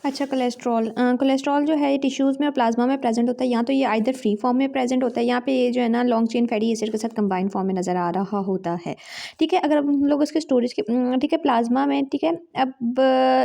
अच्छा, cholesterol cholesterol जो है ये टिश्यूज़ में और प्लाज्मा में प्रेजेंट होता है। या तो ये आइदर फ्री फॉर्म में प्रेजेंट होता है, यहाँ पे ये जो है ना लॉन्ग चेन फैटी एसिड के साथ कंबाइंड फॉर्म में नज़र आ रहा होता है। ठीक है, अगर अब हम लोग इसके स्टोरेज की ठीक है, प्लाज्मा में ठीक है, अब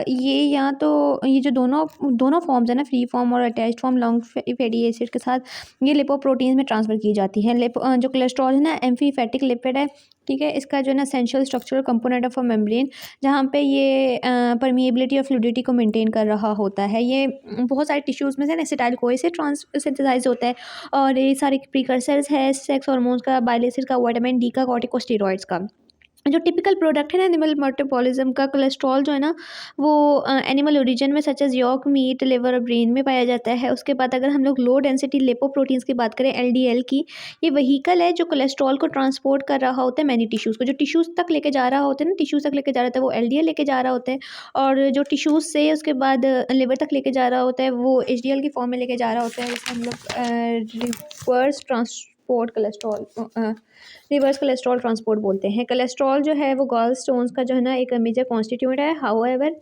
ये या तो ये जो दोनों दोनों फॉर्म्स है ना, फ्री फॉर्म और attached form long fatty acid के साथ ये लिपोप्रोटीन्स में ट्रांसफ़र की जाती है। जो कोलेस्ट्रॉल है ना एम्फीफैटिक लिपिड है। ठीक है, इसका जो है ना essential structural component of a membrane, जहाँ पे ये परमिएबिलिटी और फ्लूइडिटी को मेंटेन कर रहा होता है। ये बहुत सारे टिश्यूज़ में से ना एसिटाइल कोई से सिंथेसाइज होता है, और ये सारे प्रिकर्सर्स है सेक्स हार्मोन्स का, बाइल एसिड का, विटामिन डी का, कॉर्टिकोस्टेरॉइड्स का। जो टिपिकल प्रोडक्ट है ना एनिमल मेटाबॉलिज्म का, कोलेस्ट्रॉल जो है ना वो एनिमल ओरिजिन में such as yolk, meat, liver और ब्रेन में पाया जाता है। उसके बाद अगर हम लोग लो डेंसिटी लिपोप्रोटीन्स की बात करें, एलडीएल की, ये व्हीकल है जो कोलेस्ट्रॉल को ट्रांसपोर्ट कर रहा होता है मैनी टिश्यूज़ को। जो टिश्यूज़ तक लेके जा रहा होता है ना, टिश्यूज़ तक लेके जा रहा होता है वो एलडीएल लेके जा रहा होता है, और जो टिश्यूज़ से उसके बाद लिवर तक लेके जा रहा होता है वो एचडीएल की फॉर्म में लेके जा रहा होता है, जिसे हम लोग reverse transport cholesterol reverse cholesterol transport बोलते हैं। कोलेस्ट्रॉल जो है वो गॉल स्टोन्स का जो है ना एक मेजर कॉन्स्टिट्यूएंट है। हाउएवर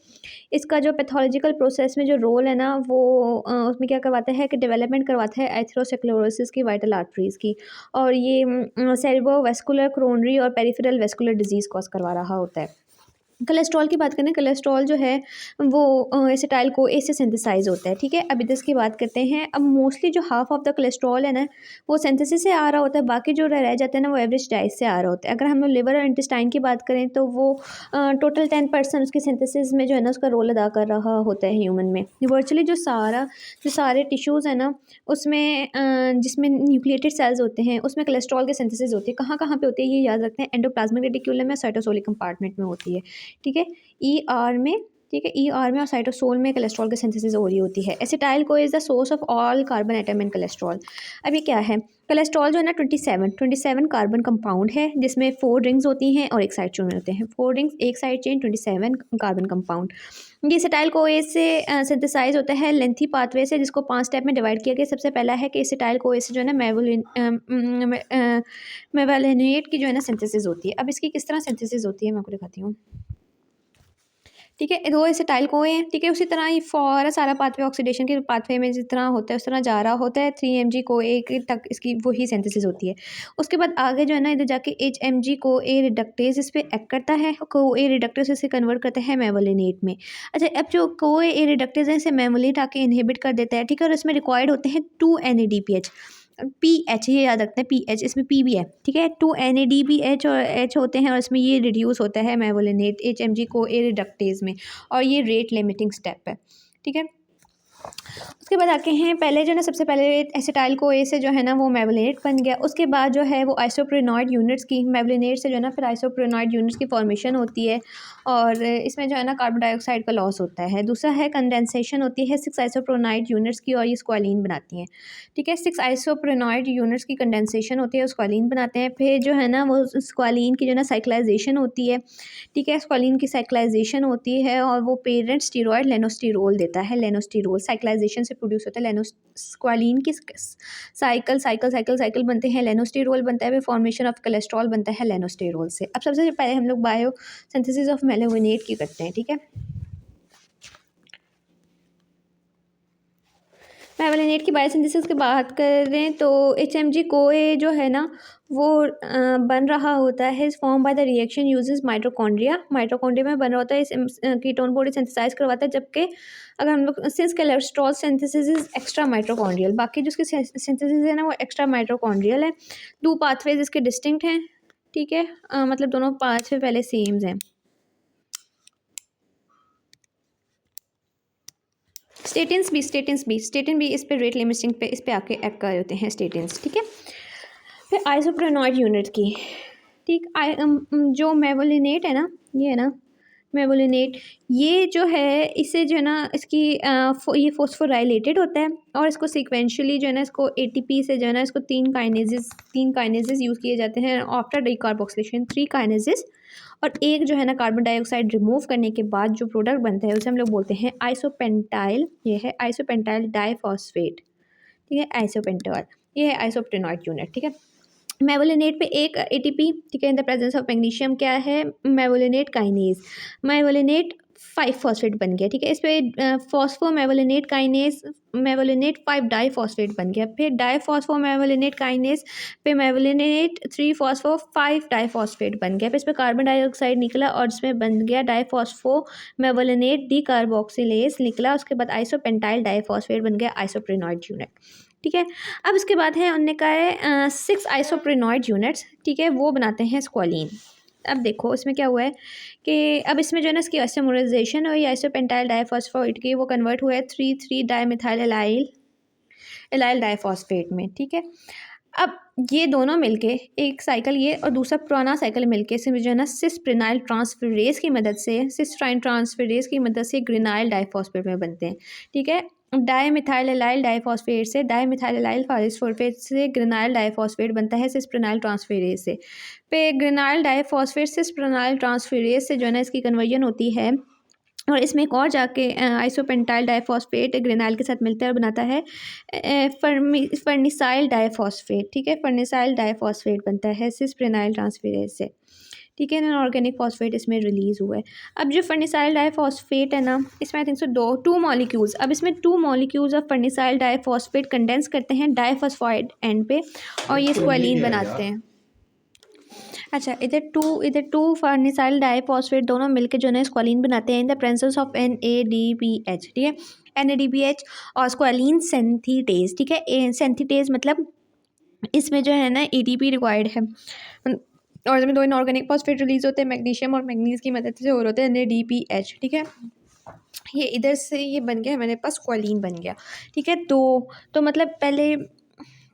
इसका जो पैथोलॉजिकल प्रोसेस में जो रोल है ना वो उसमें क्या करवाता है कि डेवलपमेंट करवाता है एथेरोस्क्लेरोसिस की, वाइटल आर्टरीज़ की, और ये सेरेब्रोवास्कुलर, कोरोनरी और पेरिफेरल वास्कुलर डिजीज़ कॉज करवा रहा होता है। कोलेस्ट्रॉल की बात करें, कोलेस्ट्रॉल जो है वो एसिटाइल को ए से सिंथेसाइज होता है। ठीक है, अब इसकी बात करते हैं। अब मोस्टली जो हाफ ऑफ द कोलेस्ट्रॉल है ना वो सिंथेसिस से आ रहा होता है, बाकी जो रह जाते हैं ना वो एवरेज डाइट से आ रहा होता है। अगर हम लोग लिवर और इंटेस्टाइन की बात करें तो वो टोटल 10% उसकी सिंथेसिस में जो है ना उसका रोल अदा कर रहा होता है ह्यूमन में। वर्चुअली जो सारे टिश्यूज़ हैं ना उसमें जिसमें न्यूक्लिएटेड सेल्स होते हैं उसमें कोलेस्ट्रॉल की सिंथेसिस होती है। कहाँ कहाँ पे होती है ये याद रखते हैं, एंडोप्लाज्मिक रेटिक्यूलम में, साइटोसोलिक कंपार्टमेंट में होती है। ठीक है, ईआर में, ठीक है, ईआर में और साइटोसोल में कोलेस्ट्रॉल की सिंथेसिस हो रही होती है। Acetyl co is the source of all carbon atom in cholesterol. अब ये क्या है, कोलेस्ट्रॉल जो है ना 27 कार्बन कंपाउंड है, जिसमें 4 रिंग्स होती हैं और एक साइड चेन होते हैं। 4 रिंग्स, एक साइड चेन, 27 कार्बन कंपाउंड। ये एसिटाइल को ए से सिंथेसाइज होता है लेंथी पाथवे से, जिसको 5 स्टेप में डिवाइड किया गया। सबसे पहला है कि एसिटाइल को ए से जो है ना मेवालिनेट की जो है ना सिंथेसिस होती है। अब इसकी किस तरह सिंथेसिस होती है मैं आपको दिखाती हूँ। ठीक है, 2 एसिटाइल को हैं। ठीक है, उसी तरह ये फॉर सारा पाथवे ऑक्सीडेशन के पाथवे में जिस तरह होता है उस तरह जा रहा होता है। 3 mg को ए तक इसकी वही सिंथेसिस होती है। उसके बाद आगे जो है ना इधर जाके HMG को ए रिडक्टेज इस पे एक्ट करता है, को ए रिडक्टेज इसे कन्वर्ट करता है मेवलिनेट में। अच्छा, अब जो को ए रिडक्टेज है इसे मेवलिनेट आके इनहिबिट कर देता है। ठीक है, और इसमें रिक्वायर्ड होते हैं 2 NADPH, पीएच, ये याद रखते हैं पीएच, इसमें पी भी है। ठीक है, 2 NADPH और एच होते हैं, और इसमें ये रिड्यूस होता है मेवलिनेट HMG को ए रिडक्टेज में, और ये रेट लिमिटिंग स्टेप है। ठीक है, उसके बाद आके हैं, पहले जो है ना सबसे पहले एसिटाइल को ए से जो है ना वो मेवलिनेट बन गया। उसके बाद जो है वो आइसोप्रेनॉइड यूनिट्स की, मेवलिनेट से जो है ना फिर आइसोप्रेनॉइड यूनिट्स की फॉर्मेशन होती है, और इसमें जो है ना कार्बन डाइऑक्साइड का लॉस होता है। दूसरा है कंडेंसेशन होती है 6 आइसोप्रेनॉइड यूनिट्स की, और ये स्क्वालिन बनाती हैं। ठीक है, 6 आइसोप्रेनॉइड यूनिट्स की कंडेंसेशन होती है, स्क्वालिन बनाते हैं। फिर जो है ना वो स्क्वालिन की जो है ना साइक्लाइजेशन होती है। ठीक है, स्क्वालिन की साइक्लाइजेशन होती है, और वो पेरेंट स्टीरॉयड लेनोस्टिरोल देता है। लेनोस्टिरोल साइक्लाइजेशन से प्रोड्यूस होता है। स्क्वालिन की साइकिल साइकिल साइकिल साइकिल बनते हैं, लेनोस्टिरोल बनता है, फिर फॉर्मेशन ऑफ कोलेस्ट्रॉल बनता है लेनोस्टिरोल से। अब सबसे पहले हम लोग बायो सिंथेसिस ऑफ मेलाविनेट की करते हैं। ठीक है, मेवलिनेट की बायोसिंथेसिस की बात करें तो HMG कोए जो है ना वो बन रहा होता है form by the reaction uses mitochondria. Mitochondria में बन रहा होता है, इस कीटोन बॉडी सिंथेसाइज करवाता है। जबकि अगर हम लोग since cholesterol synthesis is extra mitochondrial, बाकी जो उसकी सिंथेसिस है ना वो एक्स्ट्रा माइटोकॉन्ड्रियल है। 2 पाथवेज इसके डिस्टिंक्ट हैं। ठीक है, मतलब दोनों पाथवे पहले सेम्स हैं। स्टेटिन भी इस पे रेट लिमिटिंग पे इस पे आके एक्ट कर होते हैं स्टेटिन्स। ठीक है, फिर आइसोप्रेनॉइड यूनिट की, ठीक, जो मेवलिनेट है ना, ये है ना मेवलिनेट, ये जो है इसे जो है ना इसकी ये फोस्फोराइलेटेड होता है, और इसको सीक्वेंशियली जो है ना इसको ATP से जो है ना इसको 3 काइनेजेस यूज़ किए जाते हैं आफ्टर डीकार्बोक्सिलेशन, 3 काइनेजेस, और एक जो है ना कार्बन डाइऑक्साइड रिमूव करने के बाद जो प्रोडक्ट बनता है उसे हम लोग बोलते हैं आइसोपेंटाइल। ये है आइसोपेंटाइल डाइफॉस्फेट। ठीक है, आइसोपेंटाइल, ये है आइसोप्रेनॉइड यूनिट। ठीक है, मेवलिनेट पे एक ATP, ठीक है, in the presence of magnesium क्या है, मेवलिनेट काइनेज। मेवलिनेट 5 फॉस्फेट बन गया, ठीक है। इस पे फॉस्फोमेवलिनेट काइनेज मेवलिनेट 5 डाईफॉस्फेट बन गया। फिर डाईफॉस्फोमेवलिनेट काइनेज पे मेवलिनेट 3 फॉस्फो 5 डाईफॉस्फेट बन गया। फिर इस पे कार्बन डाइऑक्साइड निकला और इसमें बन गया डाईफॉस्फोमेवलिनेट डी कार्बोक्सिलेज निकला। उसके बाद आइसोपेंटाइल डाईफॉस्फेट बन गया आइसोप्रेनॉइड यूनिट, ठीक है। अब इसके बाद है उनने कहा है 6 आइसोप्रेनॉइड यूनिट्स, ठीक है, वो बनाते हैं स्क्वालिन। अब देखो इसमें क्या हुआ है कि अब इसमें जो है ना इसकी आइसोमराइजेशन हुई आइसोपेंटाइल डाईफॉस्फेट की, वो कन्वर्ट हुआ है 3,3 डाईमिथाइल एलाइल डाईफॉस्फेट में, ठीक है। अब ये दोनों मिलके एक साइकिल, ये और दूसरा पुराना साइकिल मिलके इसमें जो है ना सिस्प्रेनाइल ट्रांसफेरेज की मदद से सिस्ट्राइन ट्रांसफेरेज की मदद से ग्रेनाइल डाईफॉस्फेट में बनते हैं, ठीक है। डाईमिथाइल एलाइल डाईफॉस्फेट से डाईमिथाइल एलाइल फॉस्फेट से ग्रेनाइल डाईफॉस्फेट बनता है सिस्प्रेनाइल ट्रांसफेरेज से। पे ग्रेनाइल डाईफॉस्फेट सिस्प्रेनाइल ट्रांसफेरेज से जो है ना इसकी कन्वर्जन होती है और इसमें एक और जाके आइसोपेंटाइल डाईफॉस्फेट ग्रेनाइल के साथ मिलता है और बनाता है फर्निसाइल डाईफॉस्फेट, ठीक है। फर्निसाइल डाईफॉस्फेट बनता है सिस्प्रेनाइल ट्रांसफेरेज से, ठीक है। ऑर्गेनिक फॉस्फेट इसमें रिलीज़ हुआ है। अब जो फर्निसाइल डाईफॉस्फेट है ना, इसमें I think so two molecules, अब इसमें 2 मॉलिक्यूल्स ऑफ फर्निसाइल डाईफॉस्फेट कंडेंस करते हैं डाईफॉस्फाइड एंड पे और ये स्क्वालिन बनाते हैं। अच्छा, इधर टू फर्निसाइल डाईफॉस्फेट दोनों मिलकर जो है स्क्वालिन बनाते हैं in the presence of NADPH, ठीक है। NADPH और स्क्वालिन सिंथेटेज, ठीक है। सिंथेटेज मतलब इसमें जो है ना ATP रिक्वायर्ड है और इसमें 2 इनऑर्गेनिक फॉस्फेट रिलीज होते हैं मैग्नीशियम और मैग्नीज की मदद से और होते हैं NADPH, ठीक है। ये इधर से ये बन गया हमारे पास स्क्वालिन बन गया, ठीक है। तो मतलब पहले,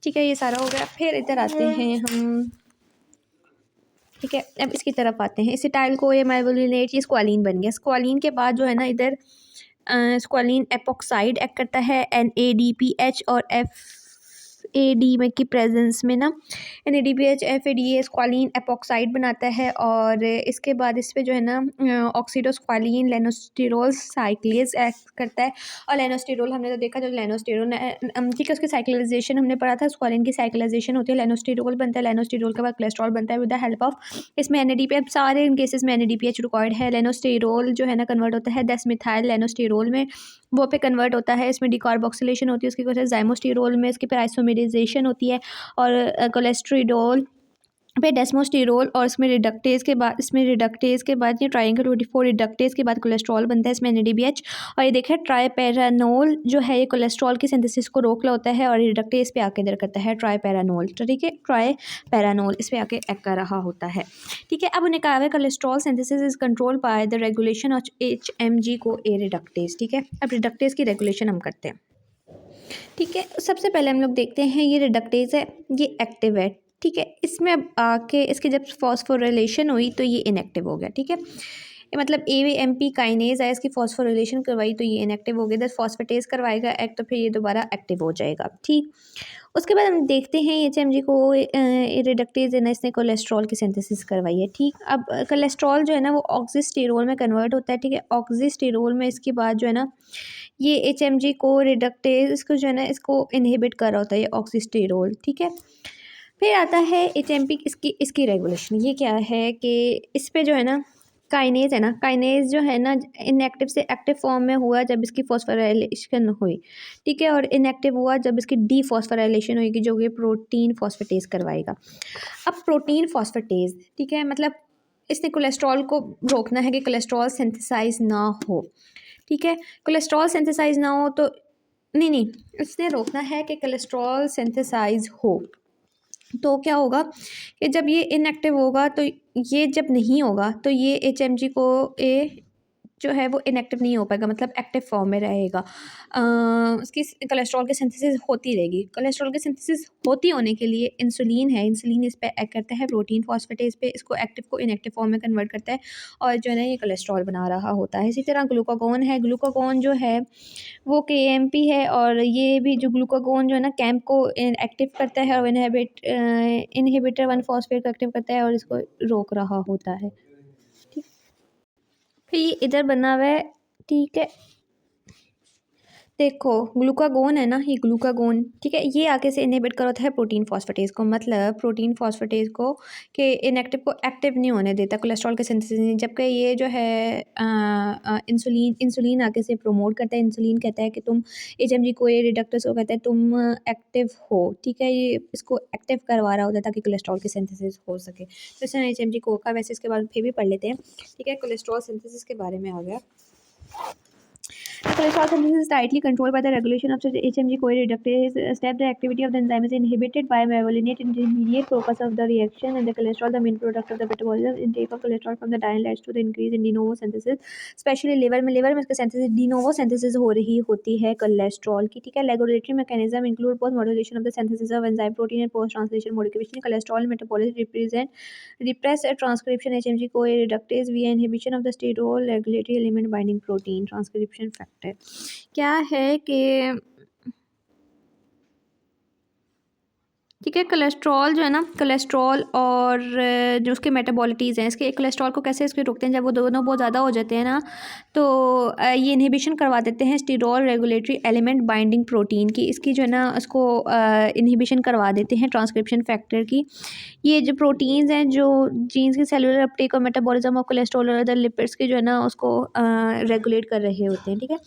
ठीक है, ये सारा हो गया। फिर इधर आते हैं हम, ठीक है। अब इसकी तरफ आते हैं, एसिटाइल को ये मेवलिनेट ये स्क्वालिन बन गया। स्क्वालिन के बाद जो है ना इधर स्क्वालिन एपोक्साइड एक्ट करता है NADPH और FAD में की प्रेजेंस में ना NADPH FAD स्क्वालिन एपोक्साइड बनाता है और इसके बाद इस पे जो है ना ऑक्सीडोस्क्वालिन लेनोस्टिरोल साइक्लेज एक्ट करता है। और लेनोस्टिरोल हमने तो देखा जो लेनोस्टिरोल, ठीक है, उसकी साइक्लिजाइजेशन हमने पढ़ा था। स्क्वालिन की साइक्लिजाइजेशन होती है, लेनोस्टिरोल बनता है, लेनोस्टिरोल के बाद कोलेस्ट्रॉल बनता है विद द हेल्प ऑफ इसमें NADPH। सारे इन केसेस में NADPH रिक्वायर्ड है। लेनोस्टिरोल जो है ना कन्वर्ट होता है 10 मिथाइल लेनोस्टिरोल में, वो पे कन्वर्ट होता है, इसमें डिकार्बोक्सिलेशन होती है उसकी वजह से जाइमोस्टिरोल में, इसकी फिर आइसोमेराइजेशन होती है और कोलेस्ट्रिडोल पे डेस्मोस्टिरोल और इसमें रिडक्टेज के बाद ये ट्रायंगल 24 रिडक्टेज के बाद कोलेस्ट्रॉल बनता है इसमें NADPH। और ये देखें ट्राईपेरानोल जो है ये कोलेस्ट्रॉल की सिंथेसिस को रोक रहा होता है और रिडक्टेज पे आके इधर करता है ट्राईपेरानोल, ठीक है। ट्राईपेरानोल इस पे आके एक्ट कर रहा होता है, ठीक है। अब उन्हें कहा है cholesterol synthesis is control by the regulation of HMG को ए रिडक्टेज, ठीक है। अब रिडक्टेज की रेगुलेशन हम करते हैं, ठीक है। सबसे पहले हम लोग देखते हैं ये रिडक्टेज है, ये एक्टिव है, ठीक है। इसमें अब आके इसकी जब फॉस्फोरिलेशन हुई तो ये इनएक्टिव हो गया, ठीक है। ये मतलब AMP काइनेज है, इसकी फॉस्फोरिलेशन करवाई तो ये इनएक्टिव हो गया। इधर फॉस्फेटेज करवाएगा एक्ट तो फिर ये दोबारा एक्टिव हो जाएगा, ठीक। उसके बाद हम देखते हैं HMG को रिडक्टेज है ना, इसने कोलेस्ट्रॉल की सिंथेसिस करवाई है, ठीक। अब कोलेस्ट्रॉल जो है ना वो ऑक्सीस्टेरोल में कन्वर्ट होता है, ठीक है। ऑक्सीस्टेरोल में इसके बाद जो है ना ये HMG को रिडक्टेज इसको जो है ना इसको इनहिबिट कर रहा होता है ये ऑक्सीस्टेरोल, ठीक है। फिर आता है HMP इसकी रेगुलेशन। ये क्या है कि इस पे जो है ना काइनेज है ना, काइनेज जो है ना इनएक्टिव से एक्टिव फॉर्म में हुआ जब इसकी फॉस्फोराइलेशन हुई, ठीक है। और इनएक्टिव हुआ जब इसकी डीफॉस्फोराइलेशन होगी जो कि प्रोटीन फॉस्फेटेज करवाएगा। अब प्रोटीन फॉस्फेटेज, ठीक है, मतलब इसने कोलेस्ट्रॉल को रोकना है कि कोलेस्ट्रॉल सिंथेसाइज ना हो, ठीक है। कोलेस्ट्रॉल सिंथेसाइज ना हो तो नहीं, इसने रोकना है कि कोलेस्ट्रॉल सिंथेसाइज हो। तो क्या होगा कि जब ये इनएक्टिव होगा तो ये जब नहीं होगा तो ये HMG को जो है वो इनएक्टिव नहीं हो पाएगा, मतलब एक्टिव फॉर्म में रहेगा। उसकी कोलेस्ट्रॉल की सिंथेसिस होती रहेगी। कोलेस्ट्रॉल की सिंथेसिस होती होने के लिए इंसुलिन है, इंसुलिन इस पे एक्ट करता है प्रोटीन फॉस्फेटेज पे, इसको एक्टिव को इनएक्टिव फॉर्म में कन्वर्ट करता है और जो है ना ये कोलेस्ट्रॉल बना रहा होता है। इसी तरह ग्लूकागोन है, ग्लूकागोन जो है वो KMP है और ये भी जो ग्लूकागोन जो है ना कैंप को एक्टिव करता है और इनहिबिटर 1 फॉस्फेट को एक्टिव करता है और इसको रोक रहा होता है, फिर ये इधर बना हुआ है, ठीक है। देखो ग्लूकागोन है ना, ये ग्लूकागोन ठीक है, ये आगे से इनहिबिट करता है प्रोटीन फॉस्फेटेज को, मतलब प्रोटीन फॉस्फेटेज को के इनएक्टिव को एक्टिव नहीं होने देता कोलेस्ट्रॉल के सिंथेसिस, जबकि ये जो है इंसुलिन इंसुलिन आगे से प्रमोट करता है। इंसुलिन कहता है कि तुम एचएमजी को, ये रिडक्टर्स को कहता है तुम एक्टिव हो, ठीक है, ये इसको एक्टिव करवा रहा होता है ताकि कोलेस्ट्रॉल की सिंथेसिस हो सके। तो इसमें एचएमजी को का, वैसे इसके बाद फिर भी पढ़ लेते हैं, ठीक है। कोलेस्ट्रॉल सिंथेसिस के बारे में आ गया। Cholesterol synthesis is tightly controlled by the regulation of HMG-CoA reductase step. The activity of the enzyme is inhibited by myelinate intermediate focus of the reaction, and the cholesterol, the main product of the metabolism. Intake of cholesterol from the diet leads to the increase in de novo synthesis, especially liver में इसका synthesis de novo synthesis हो रही होती है cholesterol की, ठीक है। Regulatory mechanism include both modulation of the synthesis of enzyme protein and post translation modification. Cholesterol metabolism repress transcription HMG-CoA reductase via inhibition of the sterol regulatory element binding protein transcription factor। क्या है कि ठीक है, cholesterol जो है ना, cholesterol और जो उसके मेटाबॉलिटीज़ हैं, इसके कोलेस्ट्रॉल को कैसे इसके रोकते हैं, जब वो दोनों बहुत ज़्यादा हो जाते हैं ना, तो ये इनहिबिशन करवा देते हैं स्टीरॉल रेगुलेटरी एलिमेंट बाइंडिंग प्रोटीन की, इसकी जो है ना उसको इनहिबिशन करवा देते हैं ट्रांसक्रिप्शन फैक्टर की। ये जो प्रोटीन्स हैं जो जीन्स की सेलुलर अपटेक और मेटाबॉलिज्म और कोलेस्ट्रॉल और अदर लिपिड्स की जो है ना उसको रेगुलेट कर रहे होते हैं, ठीक है।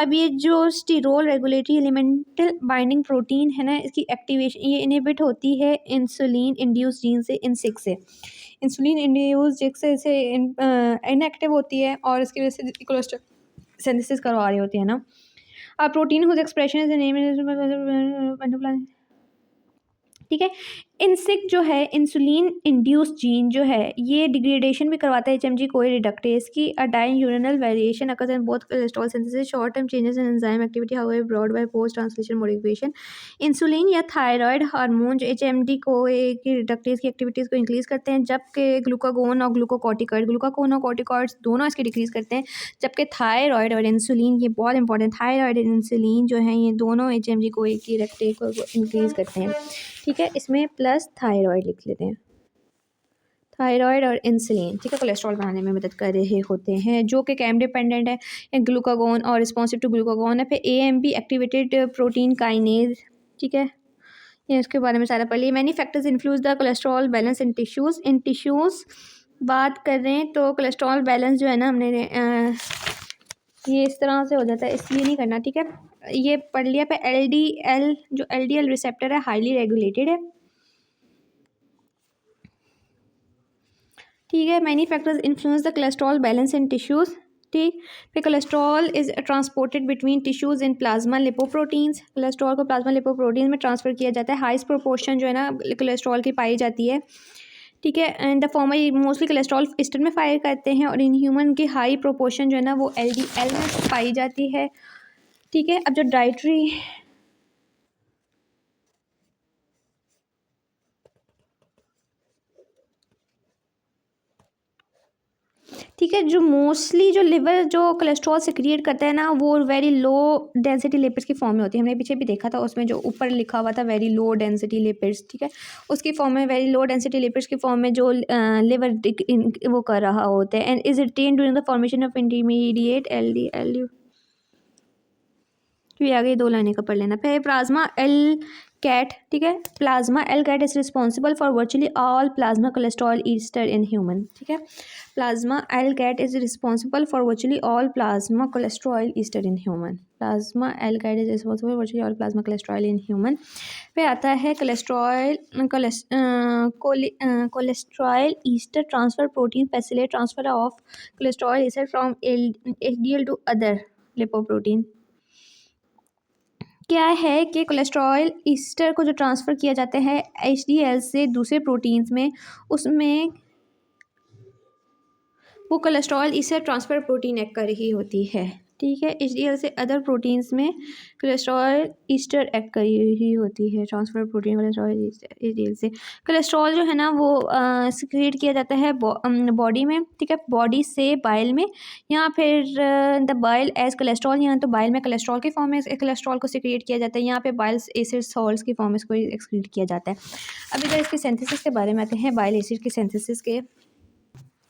अब ये जो sterol regulatory elemental binding protein है ना, इसकी एक्टिवेशन ये इनहिबिट होती है इंसुलिन इंड्यूस जीन से, इन6 से। इंसुलिन इंड्यूस जिन से इनएक्टिव होती है और इसकी वजह से कोलेस्ट्रॉल सिंथेसिस करवा रही होती है ना। अब protein whose expression is name, ठीक है। इनसिक जो है इंसुलिन इंड्यूस जीन जो है ये डिग्रेडेशन भी करवाता है एचएमजी कोई रिडक्टेज की। A diurnal variation occurs in both cholesterol synthesis, short term changes in enzyme activity however brought by post translation modification. Insulin या थायराइड हार्मोन जो एचएमडी को की रिडक्टेज की एक्टिविटीज़ को इंक्रीज करते हैं, जबकि ग्लूकागोन और ग्लूकोन और कॉर्टिकॉइड्स दोनों इसके डिक्रीज करते हैं, जबकि थायराइड और इंसुलिन, ये बहुत इंपॉर्टेंट, थायराइड और इंसुलिन जो है ये दोनों एचएमजी को की रिडक्टेज को इंक्रीज करते हैं, ठीक है। इसमें प्लस थायराइड लिख लेते हैं, थायराइड और इंसुलिन, ठीक है, कोलेस्ट्रॉल बनाने में मदद कर रहे होते हैं, जो कि कैम डिपेंडेंट है ग्लूकागोन और रिस्पॉन्सिव टू ग्लूकागोन है। फिर एएमपी एक्टिवेटेड प्रोटीन काइनेज, ठीक है, ये इसके बारे में सारा पढ़ लिया। Many factors influence the cholesterol balance in tissues बात कर रहे हैं तो कोलेस्ट्रॉल बैलेंस जो है ना हमने ये इस तरह से हो जाता है, इसलिए नहीं करना, ठीक है। ये पढ़ लिया। पे एलडीएल जो एलडीएल रिसेप्टर है हाईली रेगुलेटेड है, ठीक है। Many factors influence the cholesterol balance in tissues, ठीक। फिर cholesterol is transported between tissues in plasma lipoproteins, cholesterol को प्लाज्मा लिपोप्रोटीन में ट्रांसफ़र किया जाता है। हाइस्ट प्रोपोर्शन जो है ना कोलेस्ट्रॉल की पाई जाती है, ठीक है। And the former mostly cholesterol Easter में फायर करते हैं और इन ह्यूमन की हाई प्रोपोर्शन जो है ना वो एलडीएल में पाई जाती है, ठीक है। अब जो डाइटरी ठीक है, जो मोस्टली जो लिवर जो कोलेस्ट्रॉल सिक्रिएट करता है ना वो वेरी लो डेंसिटी लिपिड्स की फॉर्म में होती है। हमने पीछे भी देखा था, उसमें जो ऊपर लिखा हुआ था वेरी लो डेंसिटी लिपिड्स, ठीक है, उसकी फॉर्म में वेरी लो डेंसिटी लिपिड्स की फॉर्म में जो लिवर वो कर रहा होता है। And is retain during the formation of intermediate LDL. तो ये आगे 2 लाइनें का पढ़ लेना। फिर प्लाज्मा एल कैट, ठीक है, plasma L CAT is responsible for virtually all plasma cholesterol ester in human, ठीक है। Plasma L CAT is responsible for virtually all plasma cholesterol ester in human. Plasma L CAT is responsible for virtually all plasma cholesterol in human. फिर आता है cholesterol ester transfer protein facilitate transfer of cholesterol ester from HDL to other lipoprotein. क्या है कि cholesterol Easter को जो transfer किया जाता है एचडीएल से दूसरे प्रोटीन्स में, उसमें वो cholesterol Easter transfer protein act कर रही होती है, ठीक है। एचडीएल से अदर प्रोटीन्स में कोलेस्ट्रॉल ईस्टर एक्ट कर रही होती है, ट्रांसफ़र प्रोटीन कोलेस्ट्रॉल एचडीएल से। कोलेस्ट्रॉल जो है ना वो सिक्रिएट किया जाता है बॉडी में, ठीक है, बॉडी से बाइल में, या फिर द बाइल एज कोलेस्ट्रॉल, यहाँ तो बाइल में कोलेस्ट्रॉल की फॉर्म में कोलेस्ट्रॉल को सिक्रिएट किया जाता है, यहाँ पे बाइल एसिड सॉल्ट्स की फॉर्म में इसको एक्सक्रीट किया जाता है। अब इधर इसके सिंथेसिस के बारे में आते हैं, बाइल एसिड के सिंथेसिस के,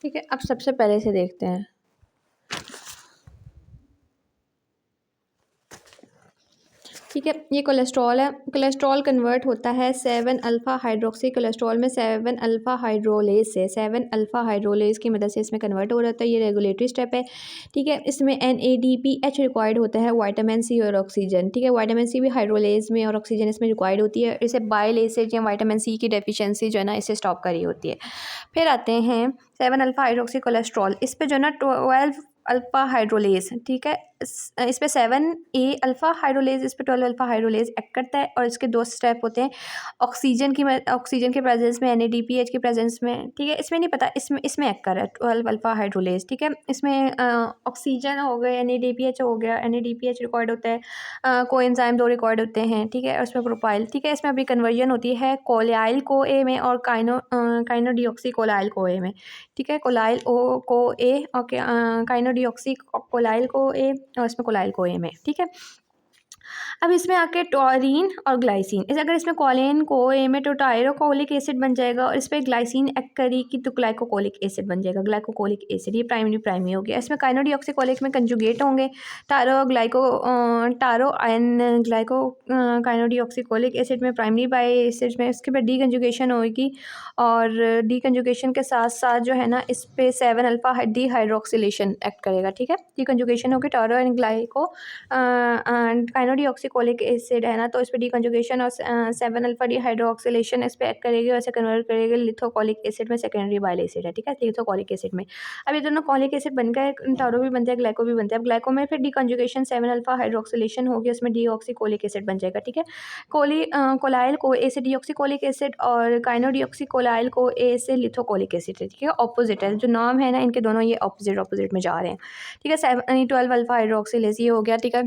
ठीक है। अब सबसे पहले से देखते हैं ठीक है, ये कोलेस्ट्रॉल है। कोलेस्ट्रॉल कन्वर्ट होता है 7 अल्फ़ा हाइड्रोक्सी कोलेस्ट्रॉल में 7 अल्फ़ा हाइड्रोलेज से। 7 अल्फ़ा हाइड्रोलेज की मदद से इसमें कन्वर्ट हो जाता है। ये रेगुलेटरी स्टेप है। ठीक है, इसमें NADPH रिक्वायर्ड होता है, विटामिन सी और ऑक्सीजन। ठीक है, विटामिन सी भी हाइड्रोलेज में और ऑक्सीजन इसमें रिक्वायर्ड होती है। इसे बाइल एसिड या विटामिन सी की डेफिशिएंसी जो है ना इसे स्टॉप करी होती है। फिर आते हैं 7 अल्फ़ा हाइड्रोक्सी कोलेस्ट्रॉल। इस पे जो है ना 12 अल्फ़ा हाइड्रोलेज। ठीक है, इस पे 7A अल्फ़ा हाइड्रोलेज, इस पे 12 अल्फ़ा हाइड्रोलेज एक्ट करता है। और इसके दो स्टेप होते हैं ऑक्सीजन के प्रेजेंस में, NADPH के प्रेजेंस में। ठीक है, इसमें नहीं पता, इसमें एक्ट कर रहा है 12 अल्फ़ा हाइड्रोलेज। ठीक है, इसमें ऑक्सीजन हो गए, NADPH हो गया, NADPH रिकॉर्ड होता है, कोएंजाइम 2 रिकॉर्ड होते हैं। ठीक है, और इसमें प्रोपाइल। ठीक है, इसमें अभी कन्वर्जन होती है कोलाइल को ए में और काइनोडियोक्सी कोलाइल को ए में। ठीक है, कोलाइल को ए और काइनोडियोक्सी कोलाइल को ए और इसमें कोलाइल को ए में। ठीक है, अब इसमें आके टॉरिन और ग्लाइसिन, इस अगर इसमें कॉलिन को ए में तो टायरोकोलिक एसिड बन जाएगा और इस पर ग्लाइसिन एक्ट करेगी तो ग्लाइकोकोलिक एसिड बन जाएगा, ग्लाइकोकोलिक एसिड। ये प्राइमरी हो गया। इसमें काइनोडियोक्सिकोलिक में कंजुगेट होंगे टारो आयन ग्लाइको काइनोडियोक्सिकोलिक एसिड में, प्राइमरी बाई एसिड में। इसके बाद डी कंजुगेशन होगी और डी कंजुगेशन के साथ साथ जो है ना इस पे 7 अल्फा डी हाइड्रोक्सिलेशन एक्ट करेगा। ठीक है, डी कंजुगेशन होगी टारो एंड ग्लाइको काइनोडियोक्सिकोलिक एसिड है ना, तो इस पर डीकंजुगेशन और 7 अल्फा डी हाइड्रोक्सिलेशन इस पर एक्ट करेगी और इसे कन्वर्ट करेगी लिथोकोलिक एसिड में, सेकेंडरी बाइल एसिड है। ठीक है, लिथोकोलिक एसिड में अब ये दोनों कॉलिक एसिड बन गए, टारो भी बनता है, ग्लाइको भी बनता है। अब ग्लाइको में फिर डीकंजुगेशन 7 अल्फा हाइड्रोक्सिलेशन होगी, उसमें डीऑक्सीकोलिक एसिड बन जाएगा। ठीक है, कोलाइल को ए से डीऑक्सीकोलिक एसिड और काइनोडियोक्सिकोलाइल को ए से लिथोकोलिक एसिड है। ठीक है, ऑपोजिट है, जो नाम है ना इनके दोनों ये ऑपोजिट में जा रहे हैं। ठीक है, 12 अल्फा हाइड्रोक्सिलेज ये हो गया। ठीक है,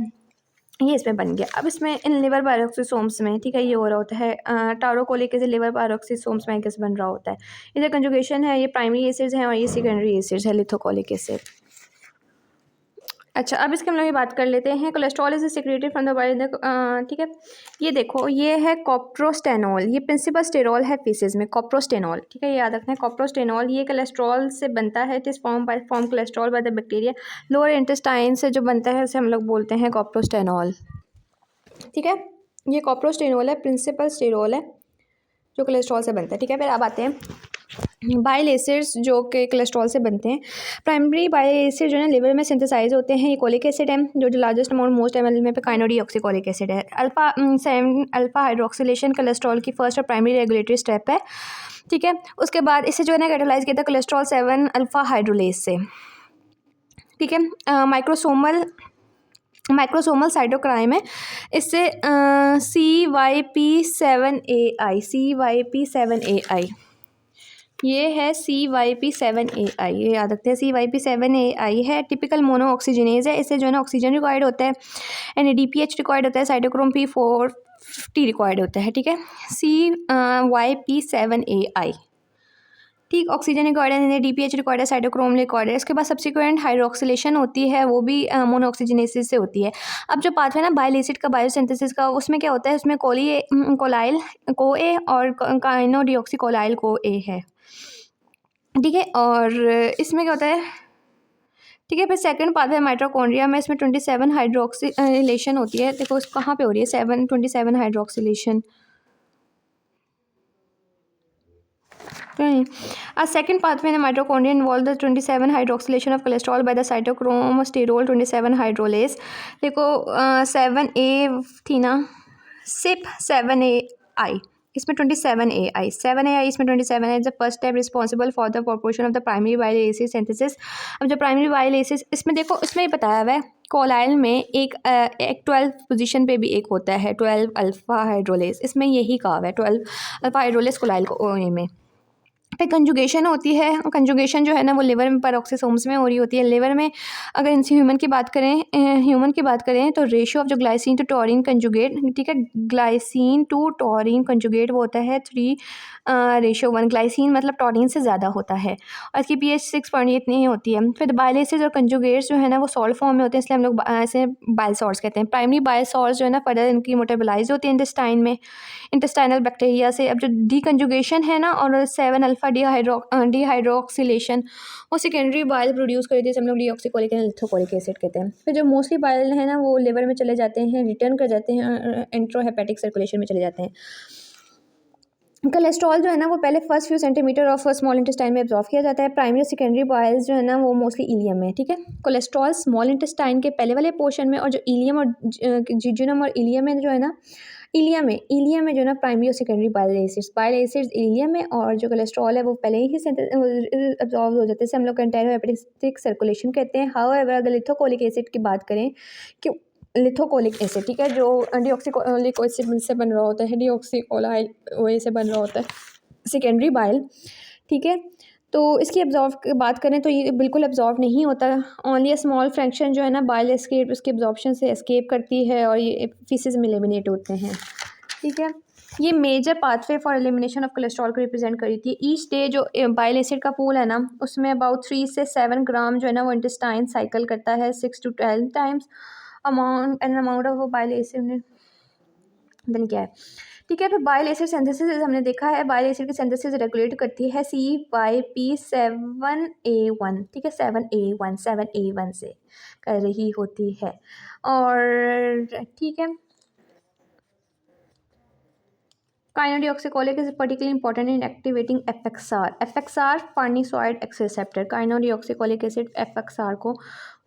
ये इसमें बन गया। अब इसमें इन लिवर पैरोक्सिसोम्स में, ठीक है, ये हो रहा होता है टारोकोलिक एसिड लिवर पैरोक्सिसोम्स में कैसे बन रहा होता है। इधर कंजुगेशन है, ये प्राइमरी एसिड्स हैं और ये सेकेंडरी एसिड्स है, लिथोकोलिक एसिड। अच्छा, अब इसके हम लोग ये बात कर लेते हैं cholesterol is secreted from the body. ठीक है, ये देखो ये है कॉप्रोस्टेनॉल, ये प्रिंसिपल स्टेरॉल है फीसेस में, कॉप्रोस्टेनॉल। ठीक है, ये याद रखना है कॉप्रोस्टेनॉल, ये कोलेस्ट्रॉल से बनता है। It is form cholesterol by the bacteria. Lower intestine से जो बनता है उसे हम लोग बोलते हैं कॉप्रोस्टेनॉल। ठीक है, ये कॉप्रोस्टेनॉल है, प्रिंसिपल स्टेरॉल है जो कोलेस्ट्रॉल से बनता है। ठीक है, फिर अब आते हैं बाइल एसिड्स जो कि कोलेस्ट्रॉल से बनते हैं। प्राइमरी बाइल एसिड जो है लिवर में सिंथेसाइज होते हैं। ये कोलिक एसिड है जो लार्जेस्ट अमाउंट मोस्ट एमएल में पे काइनोडियोक्सिकोलिक एसिड है। 7 अल्फा हाइड्रोक्सिलेशन कोलेस्ट्रॉल की फर्स्ट और प्राइमरी रेगुलेटरी स्टेप है। ठीक है, उसके बाद इसे जो है ना कैटालाइज किया था कोलेस्ट्रॉल 7 अल्फा हाइड्रोलेज से। ठीक है, माइक्रोसोमल साइटोक्राइम है, इससे CYP7AI ये है CYP7AI, ये याद रखते हैं CYP7AI है। टिपिकल मोनो ऑक्सीजनेज है, इससे जो है ना ऑक्सीजन रिक्वायर्ड होता है, NADPH रिक्वायर्ड होता है, साइटोक्रोम P450 रिक्वायर्ड होता है। ठीक है, CYP7AI। ठीक, ऑक्सीजन रिक्वायर्ड है, NADPH रिक्वायर्ड है, साइटोक्रोम रिक्वायर्ड है। इसके बाद सब्सिक्वेंट हाइड्रोक्सिलेशन होती है, वो भी मोनो ऑक्सीजनेसिस से होती है। अब जो पाथवे ना बाइल एसिड का बायोसिंथेसिस का, उसमें क्या होता है, उसमें कोलाइल को ए और काइनोडियोक्सिकोलाइल को ए है। ठीक है, और इसमें क्या होता है, ठीक है, फिर सेकंड पाथवे माइटोकॉन्ड्रिया में, इसमें 27 हाइड्रोक्सिलेशन होती है। देखो इस कहाँ पे हो रही है 27 hydroxylation. A second pathway in the mitochondria involves the 27 hydroxylation of cholesterol by the cytochrome sterol 27 hydrolase। देखो 7A थी ना, CYP7AI, इसमें 7AI इसमें 27 है। The first step responsible for the proportion of the primary bile acid synthesis. अब जो primary bile acid, इसमें देखो इसमें ही बताया हुआ है कोलाइल में एक 12 पोजीशन पे भी एक होता है 12 अल्फा हाइड्रोलेस, इसमें यही कहा हुआ है 12 अल्फा हाइड्रोलेस कोलाइल को में। फिर कंजुगेशन होती है, कंजुगेशन जो है ना वो लिवर में पैरोक्सिसोम्स में हो रही होती है। लिवर में अगर इनसे ह्यूमन की बात करें तो रेशियो ऑफ जो ग्लाइसिन टू टॉरिन कंजुगेट, ठीक है, ग्लाइसिन टू टॉरिन कंजुगेट वो होता है 3 रेशो 1, ग्लाइसिन मतलब टॉनिन से ज़्यादा होता है और इसकी pH 6.8 नहीं होती है। फिर बाइल एसिड्स और कंजुगेट्स जो है ना वो सॉल्ट फॉर्म में होते हैं, इसलिए हम लोग ऐसे बाइल सॉल्ट्स कहते हैं। प्राइमरी बाइल सॉल्ट्स जो है ना फर्दर इनकी मोटेबलाइज होती है इंटेस्टाइन में इंटेस्टाइनल बैक्टीरिया से। अब जो डीकंजुगेशन है ना और 7 अल्फा डिहाइड्रोक्सिलेशन वो सेकेंडरी बाइल प्रोड्यूस कर देती है, हम लोग डीऑक्सीकोलिक एंड लिथोकोलिक एसिड कहते हैं। फिर जो मोस्टली बाइल है ना वो लिवर में चले जाते हैं, रिटर्न कर जाते हैं, एंट्रोहेपेटिक सर्कुलेशन में चले जाते हैं। कोलेस्ट्रॉल जो है ना वो पहले first few centimetre of small intestine में एब्जॉर्व किया जाता है। प्राइमरी सेकेंडरी बाइल्स जो है ना वो मोस्टली इलियम में, ठीक है। कोलेस्ट्रॉल स्मॉल इंटेस्टाइन के पहले वाले पोर्शन में और जो इलियम और जिजुनम और इलियम में जो है ना इलियम में जो है ना प्राइमरी और सेकेंडरी बाइल एसिड्स इलियम में, और जो कोलेस्ट्रॉल है वो पहले ही एब्जॉर्व हो जाते हैं, हम लोग एंटेरोहेपेटिक सर्कुलेशन कहते हैं। हाउएवर अगर लिथोकोलिक एसिड की बात करें कि लिथोकोलिक एसिड, ठीक है, जो डीऑक्सीकोलिक एसिड से बन रहा होता है, डीऑक्सीकोलाइल ओए से बन रहा होता है सेकेंडरी बाइल, ठीक है। तो इसकी एब्जॉर्व की बात करें तो ये बिल्कुल एब्जॉर्व नहीं होता, ओनली अ स्मॉल फ्रैक्शन जो है ना बाइल एस्केप उसके एब्जॉर्प्शन से एस्केप करती है और ये फीसेस में एलिमिनेट होते हैं, ठीक है। ये major pathway for elimination of cholesterol को रिप्रेजेंट करी थी। ईच डे जो बाइल एसिड का पूल है ना उसमें अबाउट 3 से 7 ग्राम जो है ना वो इंटेस्टाइन साइकिल करता है 6 to 12 times amount of bile acid then क्या है, ठीक है। फिर बाइल एसिड सिंथेसिस हमने देखा है, बाइल एसिड की सिंथेसिस रेगुलेट करती है CYP7A1, ठीक है, 7A1 से कर रही होती है और ठीक है। Kinodioxycholic is particularly important in activating FXR farnesoid receptor। Kinodioxycholic acid FXR को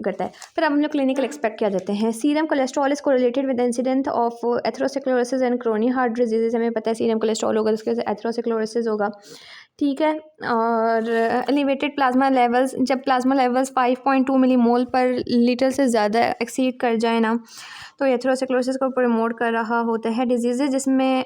करता है। फिर हम लोग क्लिनिकल एक्सपेक्ट क्या देते हैं। Serum cholesterol is correlated with incident of atherosclerosis and coronary heart disease. हमें पता है सीरम कोलेस्ट्रॉल होगा उसके एथेरोस्क्लेरोसिस होगा, ठीक है। और एलिवेटेड प्लाज्मा लेवल्स, जब प्लाज्मा लेवल्स 5.2 मिलीमोल पर लीटर से ज़्यादा एक्सीड कर जाए ना तो एथेरोस्क्लेरोसिस को प्रमोट कर रहा होता है। डिजीज़ जिसमें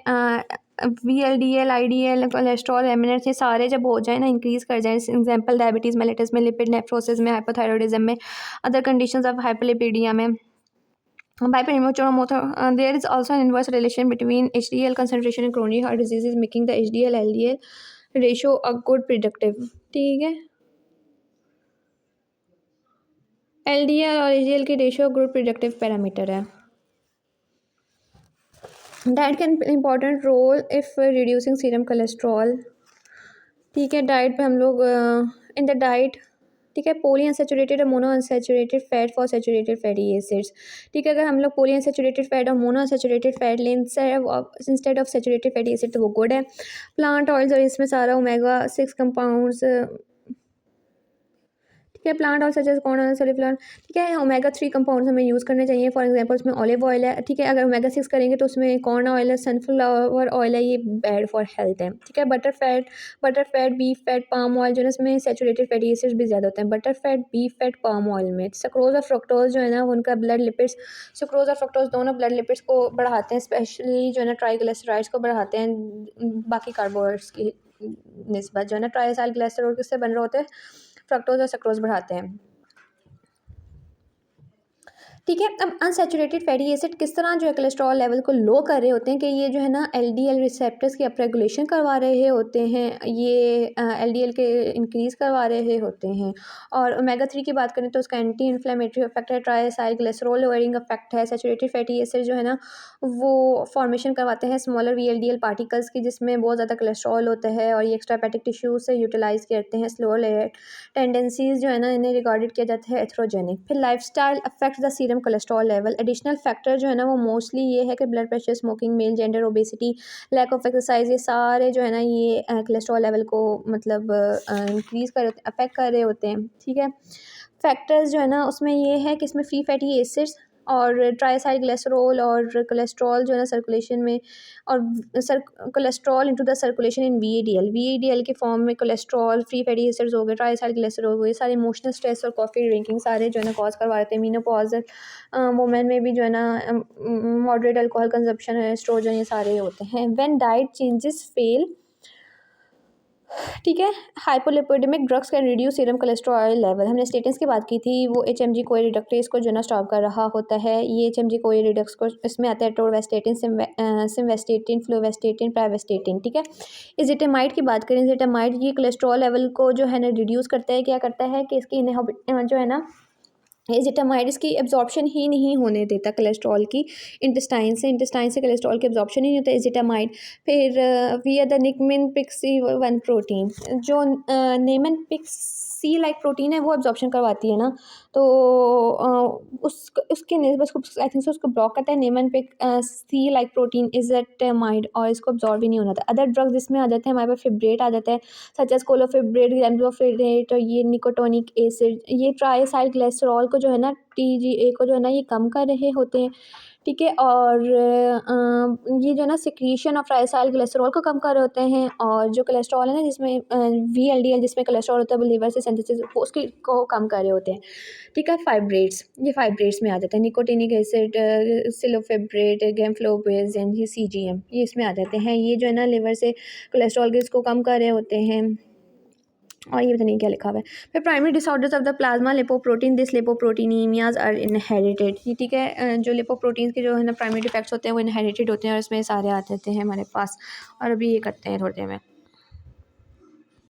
VLDL IDL कोलेस्ट्रॉल एमिनेट्स ये सारे जब हो जाए ना इंक्रीज़ कर जाए, एग्जांपल डायबिटीज़ मेलिटस में, लिपिड नेफ्रोसिस में, हाइपोथायरॉयडिज्म में, अदर कंडीशंस ऑफ हाइपरलिपिडिया में, there is also an inverse relation between HDL concentration and coronary heart diseases, making the HDL LDL ratio a good predictive, ठीक है। LDL और HDL की ratio good predictive parameter है। Diet can important role if reducing serum cholesterol, ठीक है। Diet पे हम लोग इन द डाइट, ठीक है, पॉली अनसैचुरेटेड और mono unsaturated fat for saturated fatty acids, ठीक है। अगर हम लोग पॉली अनसैचुरेटेड फैट और मोनो अनसैचुरेटेड फैट लें instead of saturated fatty acid तो वो गुड है। प्लांट ऑयल्स और इसमें सारा ओमेगा 6 कंपाउंड्स, ठीक है, plant oil such as corn oil, sunflower, ठीक है। ओमेगा 3 कंपाउंड्स हमें यूज़ करने चाहिए, फॉर एग्जांपल उसमें ऑलिव ऑयल है, ठीक है। अगर ओमेगा 6 करेंगे तो उसमें कॉर्न ऑयल है, सनफ्लावर ऑयल है, ये बैड फॉर हेल्थ है, ठीक है। Butter fat, beef fat, palm oil जो है इसमें सैचुरेटेड फैटी एसिड्स भी ज़्यादा होते हैं butter fat, beef fat, palm oil में। सक्रोज और फ्रक्टोज जो है ना उनका ब्लड लिपिड्स, सक्रोज और फ्रक्टोज दोनों ब्लड लिपिड्स को बढ़ाते हैं, स्पेशली जो है ना ट्राइग्लिसराइड्स को बढ़ाते हैं बाकी कार्बोहाइड्रेट्स की निस्बत। जो है ना ट्राइसाइल ग्लिसरॉल किससे बन रहे होते हैं, फ्रक्टोज और सक्रोज बढ़ाते हैं, ठीक है। अब अनसैचुरेटेड फैटी एसिड किस तरह जो है कोलेस्ट्रॉल लेवल को लो कर रहे होते हैं कि ये जो है ना LDL रिसेप्टर्स की अपरेगुलेशन करवा रहे होते हैं, ये LDL के इंक्रीज़ करवा रहे होते हैं। और ओमेगा 3 की बात करें तो उसका एंटी इन्फ्लेमेटरी इफेक्ट है, ट्राइसाइल ग्लिसरॉल लोअरिंग इफेक्ट है। सैचुरेटेड फैटी एसिड जो है ना वो फॉर्मेशन करवाते हैं स्मॉलर VLDL पार्टिकल्स की जिसमें बहुत ज़्यादा कोलेस्ट्रॉल होता है और ये एक्स्ट्राहेपेटिक टिश्यूज से यूटिलाइज करते हैं। स्लोअर लेयर टेंडेंसीज जो है ना इन्हें रिगार्डेड किया जाता है एथ्रोजेनिक। फिर lifestyle affect the serum cholesterol level. Additional factor जो है ना वो मोस्टली ये है कि blood pressure, smoking, male gender, obesity, lack of exercise, ये सारे जो है ना ये कोलेस्ट्रॉल लेवल को मतलब इंक्रीज़ कर अफेक्ट कर रहे होते हैं, ठीक है। फैक्टर्स जो है ना उसमें ये है कि इसमें फ्री फैटी एसिड्स और ट्राइसाइल ग्लिसरॉल और कोलेस्ट्रॉल जो है ना सर्कुलेशन में, और cholesterol into the circulation in VADL के फॉर्म में कोलेस्ट्रॉल, फ्री फैटी एसिड्स हो गए, ट्राइसाइल ग्लिसरॉल हो गए, सारे इमोशनल स्ट्रेस और कॉफ़ी ड्रिंकिंग सारे जो है ना कॉज करवा देते हैं। मीनोपॉज़ल वुमेन में भी जो है ना मॉडरेट अल्कोहल कंजप्शन है, एस्ट्रोजन, ये सारे होते हैं। व्हेन डाइट चेंजेस फेल ठीक है। Hypolipidemic drugs can reduce serum cholesterol level. हमने स्टेटस की बात की थी, वो एचएमजी कोई रिडक्टेज को जो ना स्टॉप कर रहा होता है। ये एचएमजी कोई रिडक्स को इसमें आता है टोरवेस्टेटिन, सिमवेस्टेटिन, फ्लोवेस्टेटिन, प्राइवेस्टेटिन। ठीक है। इज़ेटामाइड की बात करें, इज़ेटामाइड ये कोलेस्ट्रॉल लेवल को जो है ना रिड्यूस करता है। क्या करता है कि इसकी जो है ना एज़ेटामाइड इसकी एब्जॉर्प्शन ही नहीं होने देता कोलेस्ट्रॉल की इंटेस्टाइन से कोलेस्ट्रॉल की एब्जॉर्प्शन ही नहीं होता एज़ेटामाइड। फिर विया द निकमिन पिक्सी वन प्रोटीन, जो नेमन पिक्सी लाइक प्रोटीन है वो एब्जॉर्प्शन करवाती है ना, तो उसके बस आई थिंक सो उसको ब्लॉक करता है नेमन पिक सी लाइक प्रोटीन इज़ेटामाइड, और इसको एब्जॉर्ब ही नहीं होना था। अदर ड्रग्स जिसमें आ जाते हैं हमारे पास फिब्रेट आ जाता है, सच एज कोलोफिब्रेट, ग्लैम्ब्रोफिब्रेट, और ये निकोटोनिक एसिड, ये ट्राइसाइल ग्लिसरॉल को जो है ना टीजीए को जो है ना ये कम कर रहे होते हैं। ठीक है। और ये जो है ना सिक्रीशन ऑफ ट्राइसाइल ग्लिसरॉल को कम कर रहे होते हैं, और जो कोलेस्ट्रॉल है ना जिसमें वीएलडीएल जिसमें कोलेस्ट्रॉल होता है वो लिवर से सिंथेसिस उसकी को कम कर रहे होते हैं। ठीक है। फाइब्रेट्स, ये फाइब्रेट्स में आ जाता है, निकोटिनिक एसिड, सिलोफिब्रेट, गेमफ्लोबेज़िन, ये सीजीएम, ये इसमें आ जाते हैं। ये जो है ना लिवर से कोलेस्ट्रॉल के इसको कम कर रहे होते हैं। और ये पता नहीं क्या लिखा हुआ है। फिर primary disorders of the plasma lipoprotein, this lipoproteinemias are inherited. ये ठीक है। जो लिपोप्रोटीन्स के जो है ना प्राइमरी डिफेक्ट्स होते हैं वो इनहेरिटेड होते हैं, और इसमें सारे आ जाते हैं हमारे पास। और अभी ये करते हैं थोड़ी देर में।